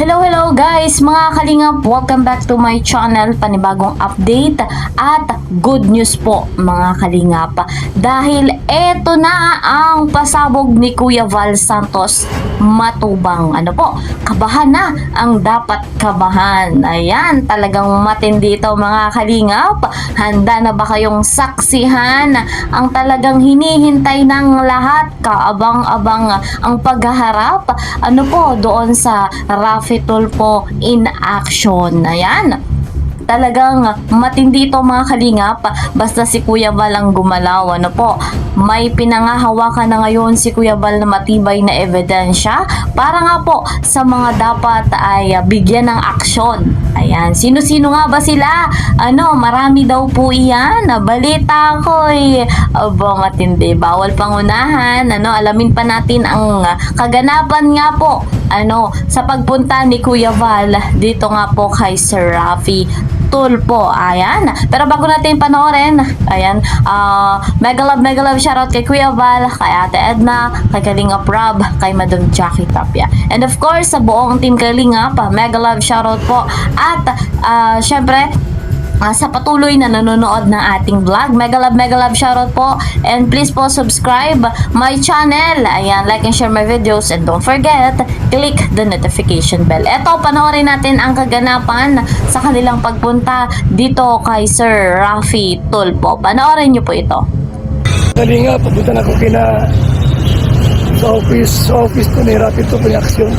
Hello guys, mga kalingap, welcome back to my channel. Panibagong update at good news po mga kalingap. Dahil eto na ang pasabog ni Kuya Val Santos Matubang. Kabahan na ang dapat kabahan. Ayan, talagang matindi ito mga kalingap. Handa na ba kayong saksihan ang talagang hinihintay ng lahat? Kaabang-abang ang paghaharap doon sa Rafi Tulfo in action. Ayan, talagang matindi ito mga kalingap. Basta si Kuya Val ang gumalaw, may pinangahawakan na ngayon si Kuya Val na matibay na ebidensya para nga po sa mga dapat ay bigyan ng aksyon. Ayan, sino-sino nga ba sila? Marami daw po iyan. Balita ko matindi. Bawal pangunahan. Alamin pa natin ang kaganapan nga po sa pagpunta ni Kuya Val dito nga po kay Sir Rafi Tulfo. Ayan. Pero bago natin panoorin, mega love shoutout kay Kuya Val, kay Ate Edna, kay Kalingap Rob, kay Madam Jackie Tapia. And of course, sa buong team Kalingap, mega love shoutout po. At syempre, sa patuloy na nanonood ng ating vlog, mega love shoutout po. And please po subscribe my channel. Ayan, like and share my videos, and don't forget, click the notification bell. Eto, panoorin natin ang kaganapan sa kanilang pagpunta dito kay Sir Rafi Tulfo. Panoorin niyo po ito. Dali nga, papunta na ko sa office ko ni Rafi Tulfo yung aksyon.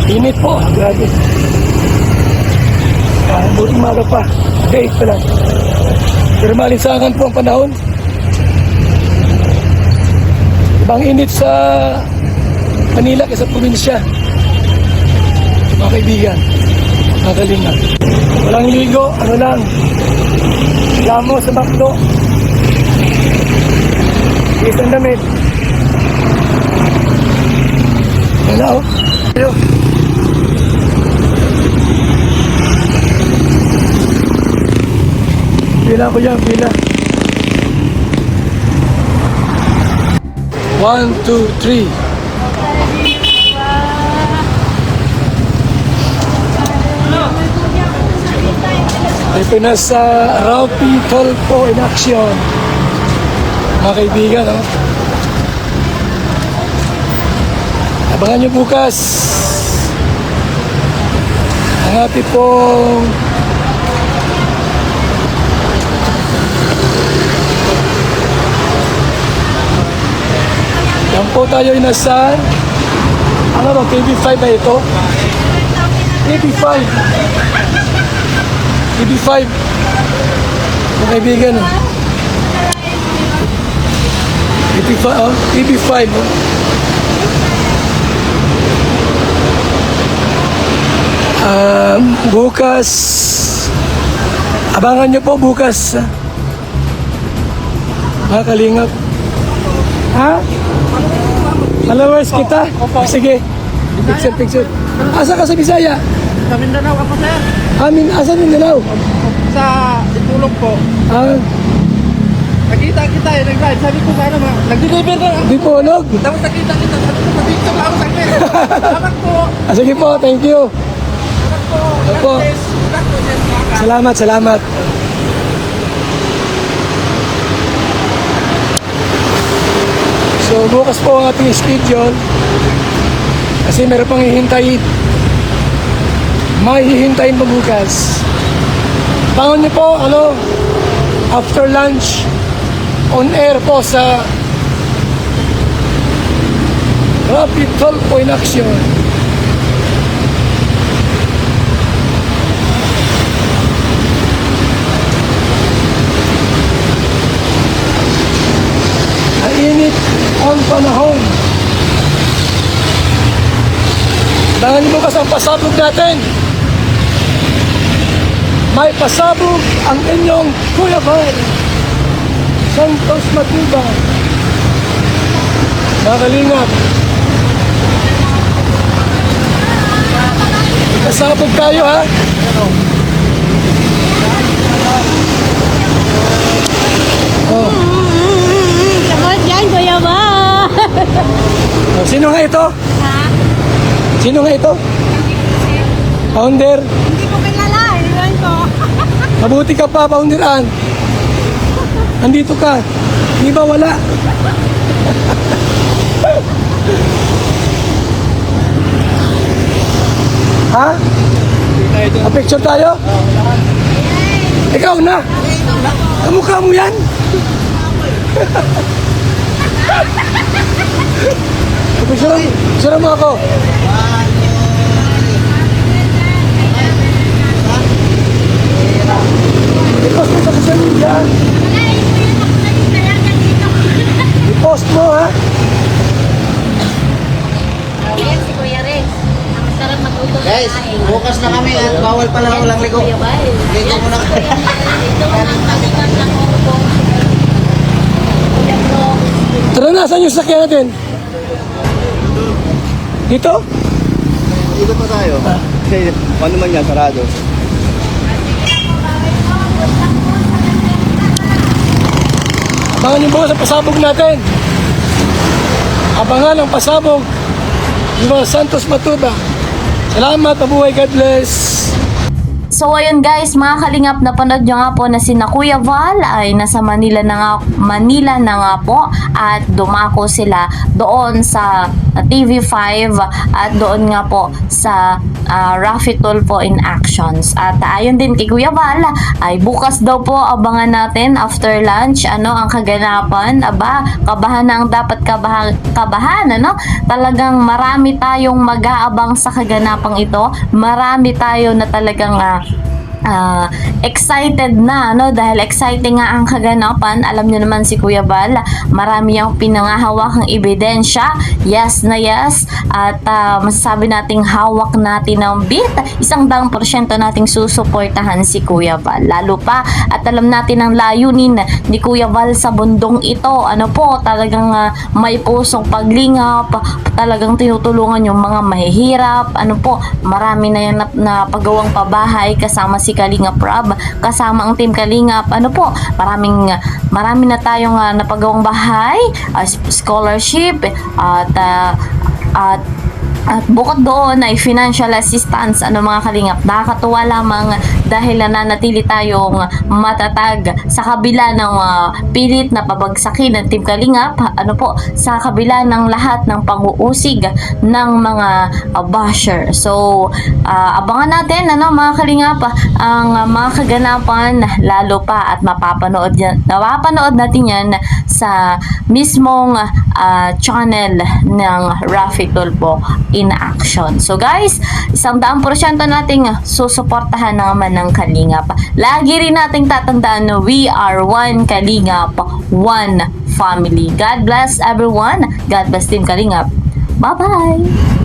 Init po, grabe. Buti maga pa, 8 pa lang. Pero malinsangan po ang panahon. Ibang init sa Manila kaysa probinsya. Mga kaibigan, mga kalinga. Walang ligo, lamo sa bakdo. Isang damit. Ayun. Pila ko yan, pila. 1, 2, 3. Ito na sa Rafi Tulfo in action. Mga kaibigan, abangan nyo bukas ang ating pong yan po tayo ay nasa TV5 ba ito? TV5 mga kaibigan TV5 bukas abangan nyo po bukas mga kalingap. Followers kita? Sige. Picture. Asa ka sa Bisaya? Sa Mindanao ako, sir. Asa Mindanao? Sa Itulog po. Nakita kita nag-ride. Sabi ko sana nag-deliver na. Di po, Onog? Tapos nakita. Sabi ko, pabigta ba ako saglit? Salamat po. Sige po, thank you. Salamat po. Salamat. So, bukas po ang ating schedule kasi meron pang hihintayin. May hihintayin pa bukas. Pangon niyo po, after lunch, on air po sa Rafi Tulfo in action. Init ang panahon. Dahil bukas ang pasabog natin. May pasabog ang inyong Kuya Val Santos Matubang. Nakalingap. Pasabog tayo, ha? Yan, Kuya Val. Sino nga ito? Sino nga ito? Founder. Hindi ko kilala, ilan ko. Mabuti ka pa, Founderan. Andito ka. Di ba wala? Ha? A-picture tayo? Ikaw na. Kamukha mo yan. Picture mo ako. I-post mo sa social media. I-post mo, ha? Ayan si Kuya Rex. Ang sarap magluto ng Guys, kain. bukas na kami at bawal pala walang ligo. Kuya Bal. Ligo muna kami. Ito ang kalingan ng Hongkong. Kuya Bro. Tara na, saan yung sakyan natin? Dito? Dito pa tayo. Kasi ano man yan, sarado. Abangan niyo po sa pasabog natin. Abangan ang pasabog ni mga Santos Matuda. Salamat, mabuhay, God bless. So ayun guys, mga kalingap, napanood nyo nga po na si Kuya Val ay nasa Manila na nga po at dumako sila doon sa TV5 at doon nga po sa Raffy Tulfo in Actions. At ayon din kay Kuya Val ay bukas daw po abangan natin after lunch ano ang kaganapan. Aba, kabahan na ang dapat kabahan ano? Talagang marami tayong mag-aabang sa kaganapang ito. Marami tayo na talagang excited na no dahil exciting nga ang kaganapan. Alam niyo naman si Kuya Val, marami yung pinangahawakang ebidensya, yes na yes, at masasabi nating hawak natin ng beat, 100% nating susuportahan si Kuya Val lalo pa at alam natin ang layunin ni Kuya Val sa bundong ito. Ano po, talagang may pusong paglingap, talagang tinutulungan yung mga mahihirap. Ano po, marami na yan na pagawang pabahay kasama si Kalingap Rob, kasama ang team Kalingap. Ano po, marami na tayong napagawang bahay, scholarship, at bukod doon ay financial assistance. Ano mga kalingap, nakakatuwa lamang dahil nananatili tayong matatag sa kabila ng pilit na pabagsakin ng Team Kalingap. Ano po, sa kabila ng lahat ng pang-uusig ng mga basher. So, abangan natin ano mga kalingap ang mga kaganapan lalo pa at mapapanood natin yan sa mismong channel ng Raffy Tulfo in Action. So guys, 100% nating susuportahan naman ng Kalingap. Lagi rin nating tatandaan na we are one Kalingap, one family. God bless everyone. God bless Team Kalingap. Bye-bye!